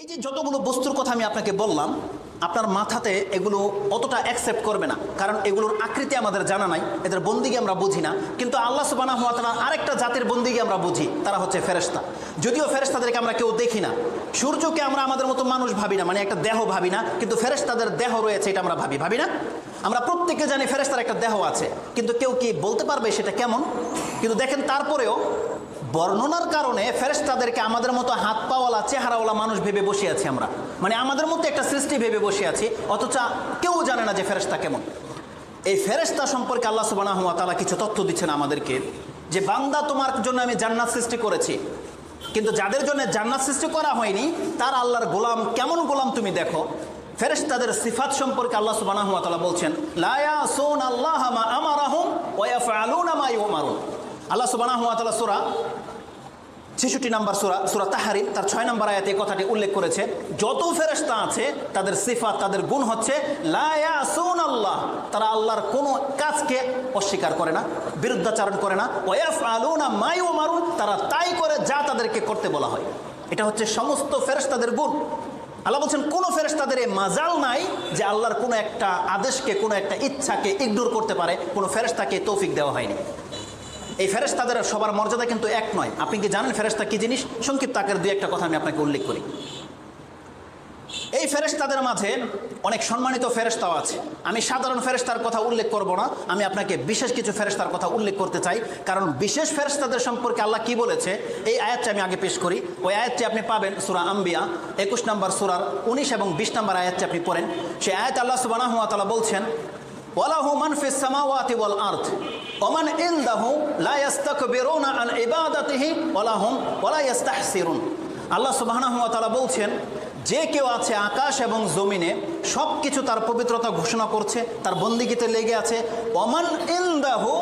এই যে যতগুলো বস্তুর কথা আমি আপনাকে বললাম, আপনার মাথাতে এগুলো অতটা অ্যাকসেপ্ট করবে না, কারণ এগুলোর আকৃতি আমাদের জানা নাই, এদের বন্দিগি আমরা বুঝি না। কিন্তু আল্লাহ সুবহানাহু ওয়া তাআলা আরেকটা জাতির বন্দিগি আমরা বুঝি, তারা হচ্ছে ফেরেশতা। যদিও ফেরেশতাদেরকে আমরা কেউ দেখি না, সূর্যকে আমরা আমাদের মতো মানুষ ভাবি না, মানে একটা দেহ ভাবি না, কিন্তু ফেরেশতাদের দেহ রয়েছে এটা আমরা ভাবি না। আমরা প্রত্যেকে জানি ফেরেশতার একটা দেহ আছে, কিন্তু কেউ কি বলতে পারবে সেটা কেমন? কিন্তু দেখেন, তারপরেও বর্ণনার কারণে ফেরেশতাদেরকে আমাদের মতো হাত পাওয়ালা চেহারাওয়ালা মানুষ ভেবে বসে আছি আমরা, মানে আমাদের মতো একটা সৃষ্টি ভেবে বসে আছি, অথচ কেউ জানে না যে ফেরেশতা কেমন। এই ফেরেশতা সম্পর্কে আল্লাহ সুবহানাহু ওয়া তাআলা কিছু তথ্য দিচ্ছেন আমাদেরকে, যে বান্দা তোমার জন্য আমি জান্নাত সৃষ্টি করেছি, কিন্তু যাদের জন্য জান্নাত সৃষ্টি করা হয়নি তার আল্লাহর গোলাম কেমন গোলাম তুমি দেখো। ফেরেশতাদের সিফাত সম্পর্কে আল্লাহ সুবহানাহু ওয়া তাআলা বলছেন, লা ইয়াসুনাল্লাহা মা আমারাহুম ওয়া ইয়াফআলুনা মা ইউমারুন। আল্লাহ সুবহানাহু ওয়া তাআলা সূরা ৬৬ নম্বর সূরা তাহরিম তার ৬ নম্বর আয়াতে এই কথাটি উল্লেখ করেছে। যত ফেরেশতা আছে তাদের সিফাত, তাদের গুণ হচ্ছে লা ইয়াসুনাল্লাহ, তারা আল্লাহর কোনো কাজকে অস্বীকার করে না, বিরুদ্ধাচারণ করে না। ওয়া ইয়াফআলুনা মা ইউমারুন, তারা তাই করে যা তাদেরকে করতে বলা হয়। এটা হচ্ছে সমস্ত ফেরেশতাদের গুণ। আল্লাহ বলছেন কোনো ফেরেশতাদের এই মাজাল নাই যে আল্লাহর কোনো একটা আদেশকে, কোনো একটা ইচ্ছাকে ইগনোর করতে পারে, কোনো ফেরেশতাকে তৌফিক দেওয়া হয়নি। এই ফেরেশতাদের সবার মর্যাদা কিন্তু এক নয়। আপনি কি জানেন ফেরেশতা কি জিনিস? সংক্ষিপ্ত আকারে দুই একটা কথা আমি আপনাকে উল্লেখ করি। এই ফেরেশতাদের মাঝে অনেক সম্মানিত ফেরেশতাও আছে। আমি সাধারণ ফেরেশতার কথা উল্লেখ করব না, আমি আপনাকে বিশেষ কিছু ফেরেশতার কথা উল্লেখ করতে চাই, কারণ বিশেষ ফেরেশতাদের সম্পর্কে আল্লাহ কি বলেছে এই আয়াতটি আমি আগে পেশ করি। ওই আয়াতটি আপনি পাবেন সূরা আম্বিয়া ২১ নম্বর সূরার ১৯ এবং ২০ নম্বর আয়াতটি আপনি পড়েন। সেই আয়াত আল্লাহ সুবহানাহু ওয়া তাআলা বলছেন, ওয়ালাহু মান ফিস সামাওয়াতি ওয়াল আরদ ওমান ইনদাহু লা ইস্তাকবিরুনা আন ইবাদাতিহি ওয়ালা ইস্তাহসিরুন। আল্লাহ সুবহানাহু ওয়া তাআলা বলছেন, যে কেউ আছে আকাশ এবং জমিনে সব কিছু তার পবিত্রতা ঘোষণা করছে, তার বন্দিগিতে লেগে আছে। ওমান ইনদাহু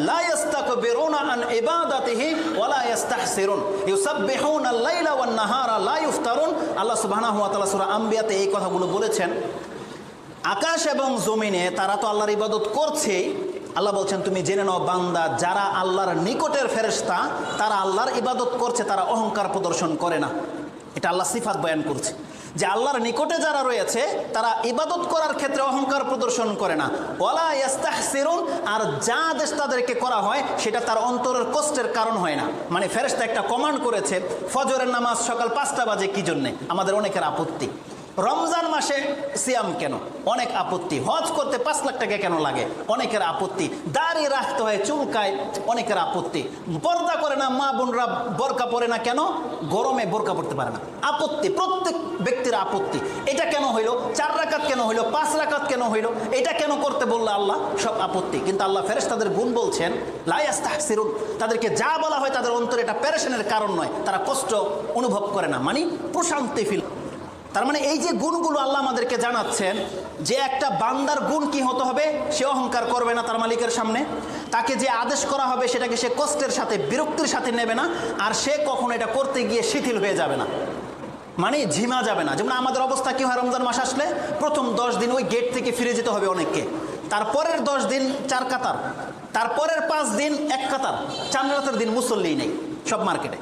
লা ইস্তাকবিরুনা আন ইবাদাতিহি ওয়ালা ইস্তাহসিরুন ইউসাব্বিহুনা আল-লাইলা ওয়ান নাহারা লা ইফতারুন। আল্লাহ সুবহানাহু ওয়া তাআলা সূরা আম্বিয়াতে এই কথাগুলো বলেছেন। আকাশ এবং জমিনে তারা তো আল্লাহর ইবাদত করছেই। আল্লাহ বলছেন, তুমি জেনে নাও বান্দা, যারা আল্লাহর নিকটের ফেরেশতা তারা আল্লাহর ইবাদত করছে, তারা অহংকার প্রদর্শন করে না। এটা আল্লাহ সিফাত বয়ান করছে যে আল্লাহর নিকটে যারা রয়েছে তারা ইবাদত করার ক্ষেত্রে অহংকার প্রদর্শন করে না। ওয়ালা ইস্তাহসিরুন, আর যা আদেশ তাদেরকে করা হয় সেটা তার অন্তরের কষ্টের কারণ হয় না। মানে ফেরেশতা একটা কমান্ড করেছে, ফজরের নামাজ সকাল ৫টা বাজে, কি জন্যে? আমাদের অনেকের আপত্তি। রমজান মাসে সিয়াম কেন? অনেক আপত্তি। হজ করতে ৫ লাখ টাকা কেন লাগে? অনেকের আপত্তি। দাড়ি রাখতে হয়, চুলকায়, অনেকের আপত্তি। পর্দা করে না মা বোনরা, বোরকা পরে না কেন? গরমে বোরকা পড়তে পারে না, আপত্তি। প্রত্যেক ব্যক্তির আপত্তি। এটা কেন হইল? ৪ রাকাত কেন হইল? ৫ রাকাত কেন হইল? এটা কেন করতে বললো আল্লাহ? সব আপত্তি। কিন্তু আল্লাহ ফেরেশতাদের গুণ বলছেন, লা ইস্তাহসিরুন, তাদেরকে যা বলা হয় তাদের অন্তরে এটা প্যারেশানের কারণ নয়, তারা কষ্ট অনুভব করে না, মানে প্রশান্তি ফিল। তার মানে এই যে গুণগুলো আল্লাহ আমাদেরকে জানাচ্ছেন, যে একটা বান্দার গুণ কি হতে হবে? সে অহংকার করবে না তার মালিকের সামনে, তাকে যে আদেশ করা হবে সেটাকে সে কষ্টের সাথে, বিরক্তির সাথে নেবে না, আর সে কখনো এটা করতে গিয়ে শিথিল হয়ে যাবে না, মানে ঝিমা যাবে না। যেমন আমাদের অবস্থা কি হয়, রমজান মাস আসলে প্রথম 10 দিন ওই গেট থেকে ফিরে যেতে হবে অনেককে, তারপরের 10 দিন 4 কাতার, তারপরের 5 দিন 1 কাতার, 4 রাতের দিন মুসল্লি নেই সব মার্কেটে।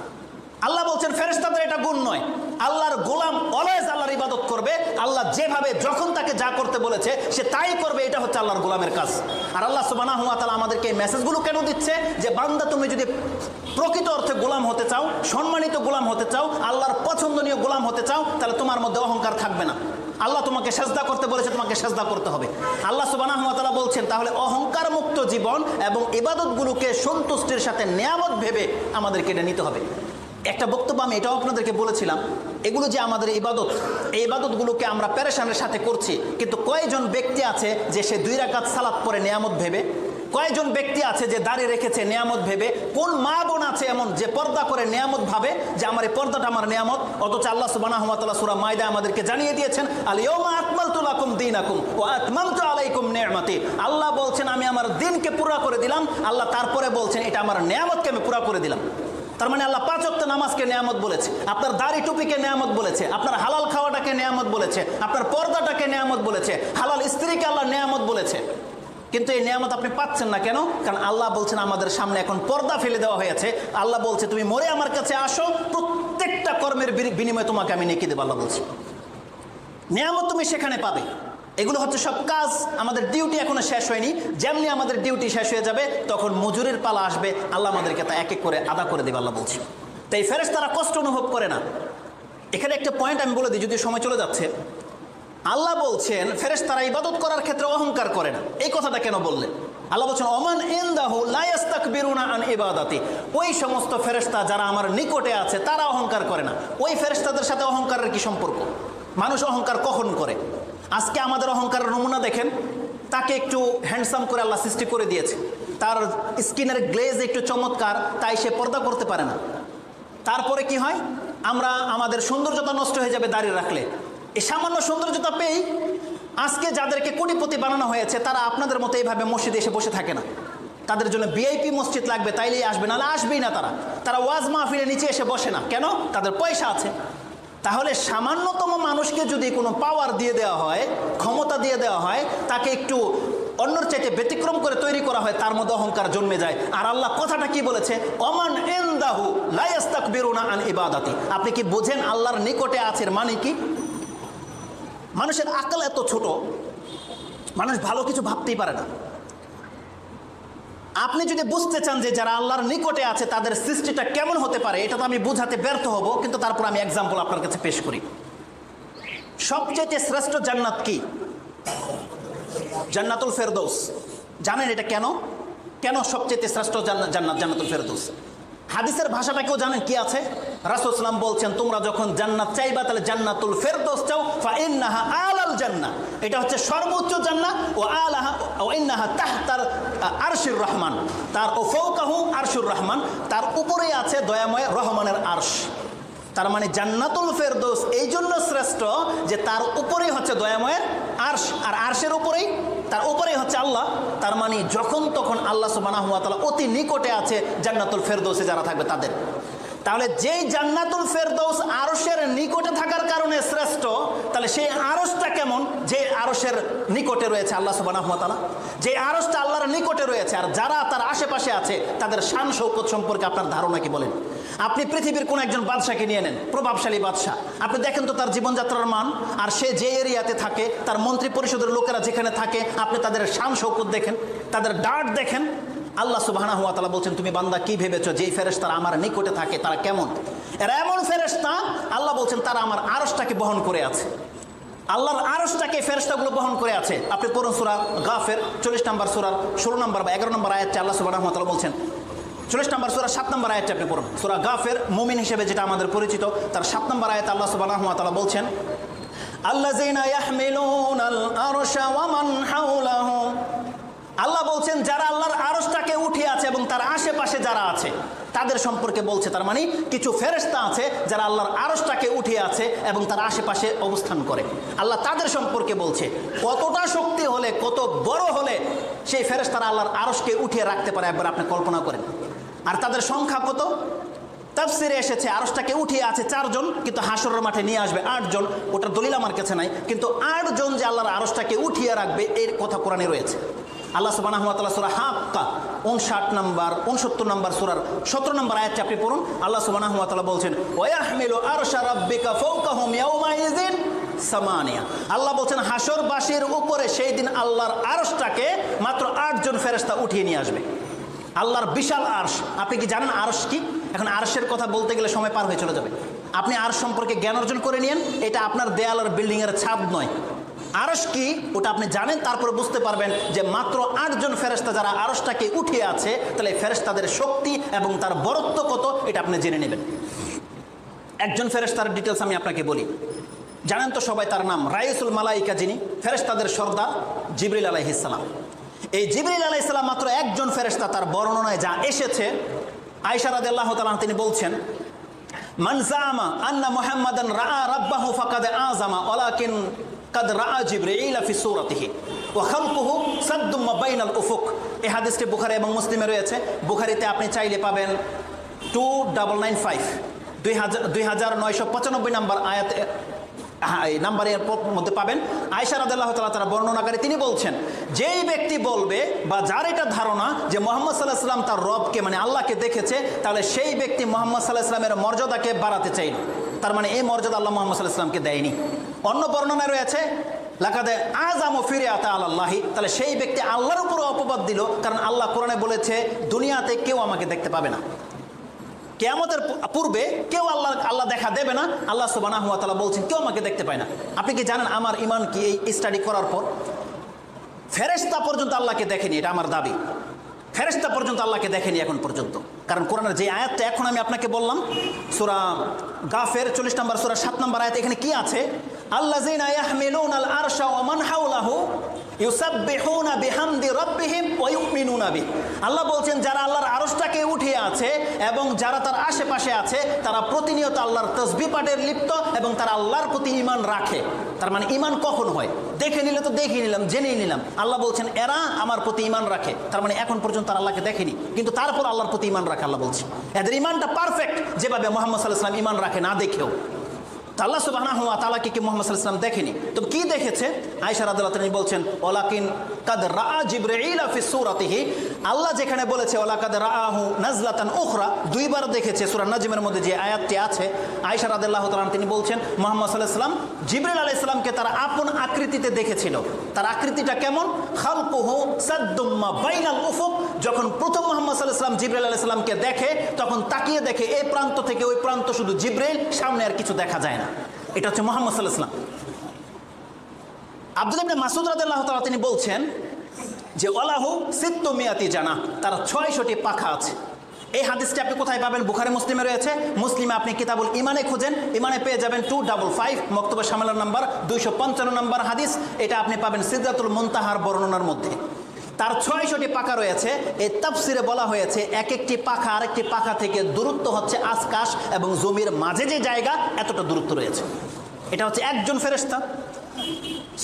আল্লাহ বলছেন ফেরেশতাদের এটা গুণ নয়। আল্লাহর গোলাম অলওয়েজ আল্লাহর ইবাদত করবে, আল্লাহ যেভাবে যখন তাকে যা করতে বলেছে সে তাই করবে, এটা হচ্ছে আল্লাহর গোলামের কাজ। আর আল্লাহ সুবহানাহু ওয়া তাআলা আমাদেরকে এই মেসেজগুলো কেন দিচ্ছে? যে বান্দা, তুমি যদি প্রকৃত অর্থে গোলাম হতে চাও, সম্মানিত গোলাম হতে চাও, আল্লাহর পছন্দনীয় গোলাম হতে চাও, তাহলে তোমার মধ্যে অহংকার থাকবে না। আল্লাহ তোমাকে সেজদা করতে বলেছে, তোমাকে সেজদা করতে হবে। আল্লাহ সুবহানাহু ওয়া তাআলা বলছেন, তাহলে অহংকার মুক্ত জীবন এবং ইবাদতগুলোকে সন্তুষ্টির সাথে নিয়ামত ভেবে আমাদেরকে এটা নিতে হবে। একটা বক্তব্য আমি এটাও আপনাদেরকে বলেছিলাম, এগুলো যে আমাদের ইবাদত, এই ইবাদতগুলোকে আমরা পেরেশানের সাথে করছি, কিন্তু কয়জন ব্যক্তি আছে যে সে 2 রাকাত সালাত পড়ে নিয়ামত ভেবে? কয়জন ব্যক্তি আছে যে দাড়ি রেখেছে নিয়ামত ভেবে? কোন মা বোন আছে এমন যে পর্দা করে নিয়ামত ভাবে যে আমার এই পর্দাটা আমার নিয়ামত? অথচ আল্লাহ সুবহানাহু ওয়া তাআলা সূরা মায়দা আমাদেরকে জানিয়ে দিয়েছেন, আল ইয়াউমা আকমালতু লাকুম দীনাকুম ওয়া আতমামতু আলাইকুম নি'মাতি। আল্লাহ বলছেন আমি আমার দিনকে পুরা করে দিলাম। আল্লাহ তারপরে বলছেন এটা আমার নিয়ামতকে আমি পুরা করে দিলাম। তার মানে আল্লাহ 5 ওয়াক্ত নামাজকে নিয়ামত বলেছে, আপনার দাড়ি টুপিকে নিয়ামত বলেছে, আপনার হালাল খাওয়াটাকে নিয়ামত বলেছে, আপনার পর্দাটাকে নিয়ামত বলেছে, হালাল স্ত্রীকে আল্লাহ নিয়ামত বলেছে। কিন্তু এই নিয়ামত আপনি পাচ্ছেন না কেন? কারণ আল্লাহ বলছেন আমাদের সামনে এখন পর্দা ফেলে দেওয়া হয়েছে। আল্লাহ বলছে তুমি মরে আমার কাছে আসো, প্রত্যেকটা কর্মের বিনিময়ে তোমাকে আমি নেকি দেব, আল্লাহ বলছি। নিয়ামত তুমি সেখানে পাবে। এগুলো হচ্ছে সব কাজ, আমাদের ডিউটি এখনো শেষ হয়নি। যেমনি আমাদের ডিউটি শেষ হয়ে যাবে তখন মজুরির পালা আসবে, আল্লাহ আমাদেরকে তা এক এক করে আদা করে দেবে, আল্লাহ বলছি। তাই ফেরেশতারা কষ্ট অনুভব করে না। এখানে একটা পয়েন্ট আমি বলে দিই, যদি সময় চলে যাচ্ছে। আল্লাহ বলছেন ফেরেশতারা ইবাদত করার ক্ষেত্রে অহংকার করে না। এই কথাটা কেন বললেন? আল্লাহ বলছেন ওমান ইনদাহু লা ইস্তাকবিরুনা আন ইবাদাতি, ওই সমস্ত ফেরেশতা যারা আমার নিকটে আছে তারা অহংকার করে না। ওই ফেরেশতাদের সাথে অহংকারের কি সম্পর্ক? মানুষ অহংকার কখন করে? আজকে আমাদের অহংকারের নমুনা দেখেন। তাকে একটু হ্যান্ডসাম করে আল্লাহ সৃষ্টি করে দিয়েছে, তার স্কিনের গ্লেজ একটু চমৎকার, তাই সে পর্দা করতে পারে না। তারপরে কি হয়? আমরা আমাদের সৌন্দর্যতা নষ্ট হয়ে যাবে দাঁড়িয়ে রাখলে। এই সামান্য সৌন্দর্যতা পেয়েই আজকে যাদেরকে কোটিপতি বানানো হয়েছে তারা আপনাদের মতো এইভাবে মসজিদে এসে বসে থাকে না। তাদের জন্য ভিআইপি মসজিদ লাগবে, তাইলেই আসবে, নাহলে আসবেই না। তারা ওয়াজ মাহফিলের নিচে এসে বসে না। কেন? তাদের পয়সা আছে। তাহলে সামান্যতম মানুষকে যদি কোনো পাওয়ার দিয়ে দেওয়া হয়, ক্ষমতা দিয়ে দেওয়া হয়, তাকে একটু অন্যর চাইতে ব্যতিক্রম করে তৈরি করা হয়, তার মধ্যে অহংকার জন্মে যায়। আর আল্লাহ কথাটা কি বলেছে? ওমান ইনদাহু লা ইস্তাকবিরুনা আন ইবাদাতি। আপনি কি বোঝেন আল্লাহর নিকটে আছে মানে কি? মানুষের আকল এত ছোট, মানুষ ভালো কিছু ভাবতেই পারে না। আপনি যদি বুঝতে চান যে যারা আল্লাহর নিকটে আছে তাদের সৃষ্টিটা কেমন হতে পারে, এটা তো আমি বুঝাতে ব্যর্থ হব, কিন্তু তারপর আমি এক্সাম্পল আপনার কাছে পেশ করি। সবচেয়ে শ্রেষ্ঠ জান্নাত কি? জান্নাতুল ফেরদৌস। জানেন এটা কেন? কেন সবচেয়ে শ্রেষ্ঠ জান্নাত জান্নাতুল ফেরদৌস? হাদিসের ভাষাটা কেউ জানেন কি আছে? রাসূল সাল্লাল্লাহু আলাইহি ওয়াসাল্লাম বলছেন তোমরা যখন জান্নাত চাইবা তাহলে জান্নাতুল ফেরদৌস চাও, ফা ইন্নাহা আলাল জান্নাহ, এটা হচ্ছে সর্বোচ্চ জান্নাত। ও আলাহা ও ইন্নাহা তাহতার আরশির রহমান, তার ও ফাওকাহু আরশুর রহমান, তার উপরেই আছে দয়াময় রহমানের আরশ। তার মানে জান্নাতুল ফেরদৌস এই জন্য শ্রেষ্ঠ যে তার উপরেই হচ্ছে দয়াময়ের আরশ, আর আরশের উপরেই, তার উপরেই হচ্ছে আল্লাহ। তার মানে যখন তখন আল্লাহ সুবহানাহু ওয়া তাআলা অতি নিকটে আছে জান্নাতুল ফেরদৌসে যারা থাকবে তাদের। তাহলে যেই জান্নাতুল ফেরদৌস আরশের নিকটে থাকার কারণে শ্রেষ্ঠ, তাহলে সেই আরশটা কেমন? যে আরশের নিকটে রয়েছে আল্লাহ সুবহানাহু ওয়া তাআলা, যে আরশটা আল্লাহর নিকটে রয়েছে, আর যারা তার আশেপাশে আছে তাদের শান শৌকত সম্পর্কে আপনার ধারণা কি বলেন? আপনি পৃথিবীর কোন একজন বাদশাকে নিয়ে নেন, প্রভাবশালী বাদশা, আপনি দেখেন তো তার জীবনযাত্রার মান, আর সে যে এরিয়াতে থাকে, তার মন্ত্রী পরিষদের লোকেরা যেখানে থাকে, আপনি তাদের শান শৌকত দেখেন, তাদের ডার্ট দেখেন। আল্লাহ সুবহানাহু ওয়া তাআলা বলছেন তুমি বান্দা কি ভেবেছো যেই ফেরেশতারা আমার নিকটে থাকে তারা কেমন? এরা এমন ফেরেশতা, আল্লাহ বলছেন তারা আমার আরশটাকে বহন করে আছে। আল্লাহর আরশটাকে ফেরেশতাগুলো বহন করে আছে। আপনি পড়ুন সূরা গাফির 40 নম্বর সূরার 16 নম্বর বা 11 নম্বর আয়াতে আল্লাহ সুবহানাহু ওয়া তাআলা বলছেন, 40 নম্বর সূরা 7 নম্বর আয়াতটা আপনি পড়ুন। সূরা গাফির মুমিন হিসেবে যেটা আমাদের পরিচিত, তার 7 নম্বর আয়াতে আল্লাহ সুবহানাহু ওয়া তাআলা বলছেন আল্লাযীনা ইয়াহমিলুনাল আরশা ওয়া মান হাওলাহু, আল্লাহ বলছেন যারা আল্লাহর আরশটাকে উঠে আছে এবং তার আশেপাশে যারা আছে তাদের সম্পর্কে বলছে। তার মানে কিছু ফেরেশতা আছে যারা আল্লাহর আরশটাকে উঠে আছে এবং তার আশেপাশে অবস্থান করে, আল্লাহ তাদের সম্পর্কে বলছে। কতটা শক্তি হলে, কত বড় হলে সেই ফেরেশতারা আল্লাহর আরশকে উঠিয়ে রাখতে পারে একবার আপনি কল্পনা করেন। আর তাদের সংখ্যা কত? তাফসিরে এসেছে আরশটাকে উঠিয়ে আছে 4 জন, কিন্তু হাসরের মাঠে নিয়ে আসবে 8 জন। ওটার দলিল আমার কাছে নাই, কিন্তু 8 জন যে আল্লাহর আরশটাকে উঠিয়ে রাখবে এর কথা কোরআনে রয়েছে। আল্লাহ সুবহানাহু ওয়া তাআলা সূরা হাক্কা 59 নম্বর সূরার 17 নম্বর আয়াতটা আপনি পড়ুন। আল্লাহ সুবহানাহু ওয়া তাআলা বলছেন ওয়া ইয়াহমিলু আরশা রাব্বিকা ফাওকাহুম ইয়াওমাইযিন সামানিয়া, আল্লাহ বলছেন হাসরবাসীর উপরে সেই দিন আল্লাহর আরশটাকে মাত্র 8 জন ফেরেশতা উঠিয়ে নিয়ে আসবে। আল্লাহর বিশাল আরশ। আপনি কি জানেন আরশ কি? এখন আরশের কথা বলতে গেলে সময় পার হয়ে চলে যাবে। আপনি আরশ সম্পর্কে জ্ঞান অর্জন করে নিয়েন, এটা আপনার দেয়াল আর বিল্ডিংয়ের ছাদ নয়। আরশ কি ওটা আপনি জানেন, তারপরে বুঝতে পারবেন যে মাত্র 8 জন ফেরেশতা যারা আরশটাকে উঠিয়ে আছে, তাহলে ফেরেশতাদের শক্তি এবং তার বরত্ব কত এটা আপনি জেনে নেবেন। একজন ফেরেশতার ডিটেলস আমি আপনাকে বলি, জানেন তো সবাই তার নাম রাইসুল মালাইকা, যিনি ফেরেশতাদের সর্দার জিবরিল আলাইহিস সালাম। এই জিবরিল আলাইহিস সালাম মাত্র একজন ফেরেশতা। তার বর্ণনায় যা এসেছে, আয়েশা রাদিয়াল্লাহু তাআলা তিনি বলছেন মান জামা আন্না মুহাম্মাদান রাআ রাব্বাহু ফাকাদ আযামা ওয়ালাকিন কাদ রাআ জিবরিল ফি সূরাতিহি ওয়া খালকুহু সাদ্দুম বাইনাল উফুক। এই হাদিসটি বুখারী এবং মুসলিমে রয়েছে। বুখারীতে আপনি চাইলে পাবেন 2995 2995 নম্বর আয়াতে এই নাম্বারের মধ্যে পাবেন। আয়েশা রাদিয়াল্লাহু তাআলা তারা বর্ণনাকারী, তিনি বলছেন যেই ব্যক্তি বলবে বা যার এটা ধারণা যে মুহাম্মদ সাল্লাল্লাহু আলাইহি ওয়াসাল্লাম তার রবকে মানে আল্লাহকে দেখেছে, তাহলে সেই ব্যক্তি মুহাম্মদ সাল্লাল্লাহু আলাইহি ওয়াসাল্লামের মর্যাদাকে বাড়াতে চাইল। তার মানে এই মর্যাদা আল্লাহ মুহাম্মদ সাল্লাল্লাহু আলাইহি ওয়াসাল্লামকে দেয়নি। অন্য বর্ণনায় রয়েছে লাকাদে আযামু ফিরিয়াতা আলাল্লাহি, তাহলে সেই ব্যক্তি আল্লাহর উপর অপবাদ দিল, কারণ আল্লাহ কোরআনে বলেছে দুনিয়াতে কেউ আমাকে দেখতে পাবে না, কিয়ামতের পূর্বে কেউ আল্লাহ দেখা দেবে না। আল্লাহ সুবহানাহু ওয়া তাআলা বলছেন কেউ আমাকে দেখতে পায় না। আপনি কি জানেন আমার ঈমান কি? এই স্টাডি করার পর ফেরেশতা পর্যন্ত আল্লাহকে দেখেনি, এটা আমার দাবি। ফেরেশতা পর্যন্ত আল্লাহকে দেখেনি এখন পর্যন্ত, কারণ কোরআনের যে আয়াতটা এখন আমি আপনাকে বললাম সূরা গাফের 40 নম্বর সূরা 7 নম্বর আয়াত, এখানে কি আছে? আল্লাযীনা ইয়াহমিলুনাল আরশা ওয়া মান হাওলাহু ইউসাব্বিহুনা বিহামদি রাব্বিহিম ওয়া ইউমিনুনা বিহি। আল্লাহ বলছেন যারা আল্লাহর আরশটাকে উঠিয়ে আছে এবং যারা তার আশেপাশে আছে তারা প্রতিনিয়ত আল্লাহর তাসবিহ পাঠের লিপ্ত এবং তারা আল্লাহর প্রতি ঈমান রাখে। তার মানে ঈমান কখন হয়? দেখে নিলে তো দেখে নিলাম, জেনেই নিলাম। আল্লাহ বলছেন এরা আমার প্রতি ঈমান রাখে, তার মানে এখন পর্যন্ত তারা আল্লাহকে দেখেনি, কিন্তু তারপর আল্লাহর প্রতি ঈমান রাখে। আল্লাহ বলছে এদের ঈমানটা পারফেক্ট, যেভাবে মুহাম্মদ সাল্লাল্লাহু আলাইহি ওয়াসাল্লাম ঈমান রাখে না দেখেও। আল্লাহ সুবহানাহু ওয়া তাআলা কি মুহাম্মদ সাল্লাল্লাহু আলাইহি ওয়াসাল্লাম দেখেনি? তো কি দেখেছে? আয়েশা রাদিয়াল্লাহু তাআলা বলছেন ওয়ালাকিন কাদ রাআ জিবরাইল ফি সূরাতিহি, আল্লাহ যেখানে বলেছে ওয়ালাকাদ রাআহু নাজলাতান উখরা, দুইবার দেখেছে সূরা নাজমের মধ্যে যে আয়াতটি আছে। আয়েশা রাদিয়াল্লাহু তাআলা তিনি বলছেন মুহাম্মদ সাল্লাল্লাহু আলাইহি ওয়াসাল্লাম জিবরাইল আলাইহিস সালামকে তার আপন আকৃতিতে দেখেছিল। তার আকৃতিটা কেমন? খালকুহু সাদ্দুম বাইনাল উফুক, যখন প্রথম মুহাম্মদ সাল্লাল্লাহু আলাইহি ওয়াসাল্লাম জিবরাইল আলাইহিস সালামকে দেখে তখন তাকিয়ে দেখে এই প্রান্ত থেকে ওই প্রান্ত শুধু জিবরাইল, সামনে আর কিছু দেখা যায় না। এটা হচ্ছে মুহাম্মদ সাল্লাল্লাহু আলাইহি ওয়াসাল্লাম। আব্দুল্লাহ ইবনে মাসউদ রাদিয়াল্লাহু তাআলা তিনি বলছেন যে ওয়ালাহু সিত্তুমিয়াতি জানাহ, তার 600টি পাখা আছে। এই হাদিসটি আপনি কোথায় পাবেন? বুখারী মুসলিমে রয়েছে। মুসলিমে আপনি কিতাবুল ঈমানে খুঁজেন, ঈমানে পেয়ে যাবেন 255 মক্তবে শামিলার নাম্বার 255 নম্বর হাদিস। এটা আপনি পাবেন সিদরাতুল মুনতাহার বর্ণনার মধ্যে। তার 600টি পাখা রয়েছে। এই তাফসিরে বলা হয়েছে এক একটি পাখা আরেকটি পাখা থেকে দূরত্ব হচ্ছে আকাশ এবং জমির মাঝে যে জায়গা এতটা দূরত্ব রয়েছে। এটা হচ্ছে একজন ফেরেশতা।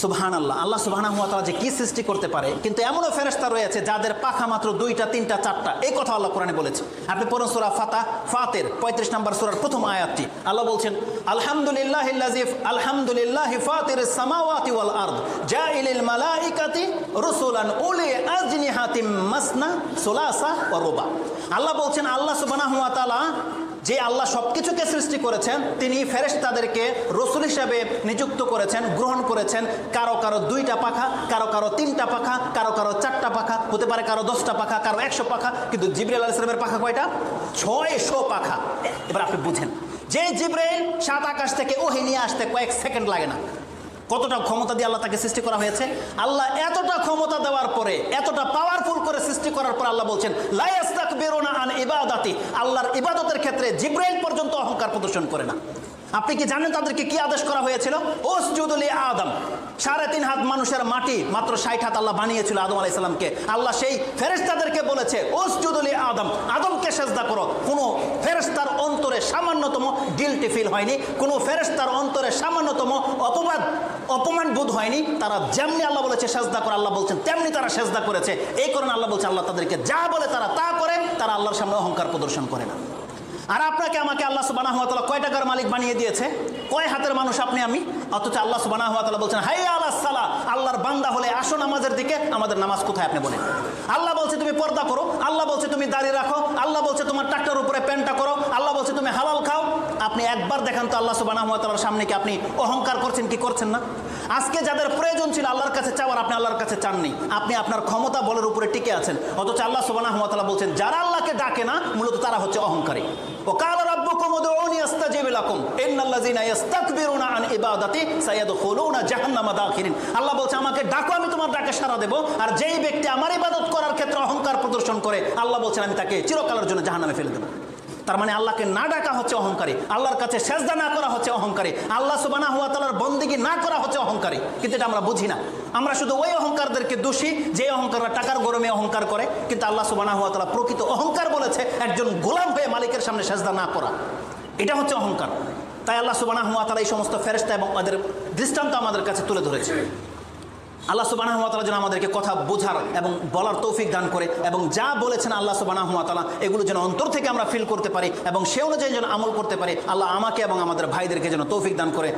সুবহানাল্লাহ, আল্লাহ সুবহানাহু ওয়া তাআলা যে কি সৃষ্টি করতে পারে। কিন্তু এমনও ফেরেশতা রয়েছে যাদের পাখা মাত্র 2টা 3টা 4টা, এই কথা আল্লাহ কোরআনে বলেছে। আপনি পড়ুন সূরা ফাতির 35 নম্বর সূরার প্রথম আয়াতটি। আল্লাহ বলছেন আলহামদুলিল্লাহি ফাতিরিস সামাওয়াতি ওয়াল আরদ জাইলিল মালাইকাতি রুসুলান উলি আজনিহাতিম মাসনা সুলাসা ওয়া রুবা। আল্লাহ বলছেন আল্লাহ সুবহানাহু ওয়া তাআলা যে আল্লাহ সবকিছুকে সৃষ্টি করেছেন, তিনি ফেরেশতাদেরকে রসুল হিসাবে নিযুক্ত করেছেন, গ্রহণ করেছেন। কারো কারো 2টা পাখা, কারো কারো 3টা পাখা, কারো কারো 4টা পাখা, হতে পারে কারো 10টা পাখা, কারো 100 পাখা। কিন্তু জিবরাইল আলাইহিস সালামের পাখা কয়টা? 600 পাখা। এবার আপনি বুঝেন যে জিবরাইল 7 আকাশ থেকে ওহী নিয়ে আসতে কয়েক সেকেন্ড লাগে না। কতটা ক্ষমতা দিয়ে আল্লাহ তাকে সৃষ্টি করা হয়েছে। আল্লাহ এতটা ক্ষমতা দেওয়ার পরে, এতটা পাওয়ারফুল করে সৃষ্টি করার পর আল্লাহ বলছেন লা ইস্তাকবিরুনা আন ইবাদাতি, আল্লাহর ইবাদতের ক্ষেত্রে জিবরাইল পর্যন্ত অহংকার প্রদর্শন করে না। আপনি কি জানেন তাদেরকে কি আদেশ করা হয়েছিল? উসজুদু লি আদম, 3.5 হাত মানুষের মাটি মাত্র 60 হাত আল্লাহ বানিয়েছিল আদম আলাইহিস সালামকে। আল্লাহ সেই ফেরেশতাদেরকে বলেছে উসজুদু লি আদম, আদমকে সেজদা করো। কোনো ফেরেশতার অন্তরে সামান্যতম গিল্টি ফিল হয়নি, কোনো ফেরেশতার অন্তরে সামান্যতম অপমান বোধ হয়নি। তারা যেমনি আল্লাহ বলেছে সেজদা করে, আল্লাহ বলছেন তেমনি তারা সেজদা করেছে। এই কারণে আল্লাহ বলছে আল্লাহ তাদেরকে যা বলে তারা তা করে, তারা আল্লাহর সামনে অহংকার প্রদর্শন করে না। আর আপনাকে আমাকে আল্লাহ সুবহানাহু ওয়া তাআলা কয় টাকার মালিক বানিয়ে দিয়েছে? কয় হাতের মানুষ আপনি আমি? অথচ আল্লাহ সুবহানাহু ওয়া তাআলা বলছেন হাইয়া আলাস সালাহ, আল্লাহর বান্দা হলে আসো নামাজের দিকে। আমাদের নামাজ কোথায় আপনি বলেন? আল্লাহ বলছে তুমি পর্দা করো, আল্লাহ বলছে তুমি দাড়ি রাখো, আল্লাহ বলছে তোমার টাকটার উপরে প্যান্টটা করো, আল্লাহ বলছে তুমি হালাল খাও। আপনি একবার দেখান তো আল্লাহ সুবহানাহু ওয়া তাআলার সামনে কি আপনি অহংকার করছেন কি করছেন না? আজকে যাদের প্রয়োজন ছিল আল্লাহর কাছে চাওয়ার, আপনি আল্লাহর কাছে চাননি। আপনি আপনার ক্ষমতা বলের উপরে টিকে আছেন। অথচ আল্লাহ সুবহানাহু ওয়া তাআলা বলছেন যারা আল্লাহকে ডাকে না মূলত তারা হচ্ছে অহংকারী। ওয়াকালা রাব্বুকুম উদউনি আস্তাজিব লাকুম ইন্নাল্লাযীনা ইস্তাকবিরুনা আন ইবাদাতি সায়াদখুলুনা জাহান্নামা দাখিরিন। আল্লাহ বলছে আমাকে ডাকো, আমি তোমার ডাকে সাড়া দেব। আর যেই ব্যক্তি আমার ইবাদত করার ক্ষেত্রে অহংকার প্রদর্শন করে, আল্লাহ বলছেন আমি তাকে চিরকালের জন্য জাহান্নামে ফেলে দেব। তার মানে আল্লাহকে না ডাকা হচ্ছে অহংকারী, আল্লাহর কাছে সেজদা না করা হচ্ছে অহংকারী, আল্লাহ সুবহানাহু ওয়া তাআলার বন্দেগী না করা হচ্ছে অহংকারী। কিন্তু এটা আমরা বুঝি না। আমরা শুধু ওই অহংকারদেরকে দোষী যে অহংকাররা টাকার গরমে অহংকার করে। কিন্তু আল্লাহ সুবহানাহু ওয়া তাআলা প্রকৃত অহংকার বলেছে একজন গোলাম হয়ে মালিকের সামনে সেজদা না করা, এটা হচ্ছে অহংকার। তাই আল্লাহ সুবহানাহু ওয়া তাআলা এই সমস্ত ফেরেশতা এবং ওদের দৃষ্টান্ত আমাদের কাছে তুলে ধরেছে। আল্লাহ সুবহানাহু ওয়া তাআলা যেন আমাদেরকে কথা বোঝার এবং বলার তৌফিক দান করে, এবং যা বলেছেন আল্লাহ সুবহানাহু ওয়া তাআলা এগুলো যেন অন্তর থেকে আমরা ফিল করতে পারি এবং সে অনুযায়ী যেন আমল করতে পারি। আল্লাহ আমাকে এবং আমাদের ভাইদেরকে যেন তৌফিক দান করে।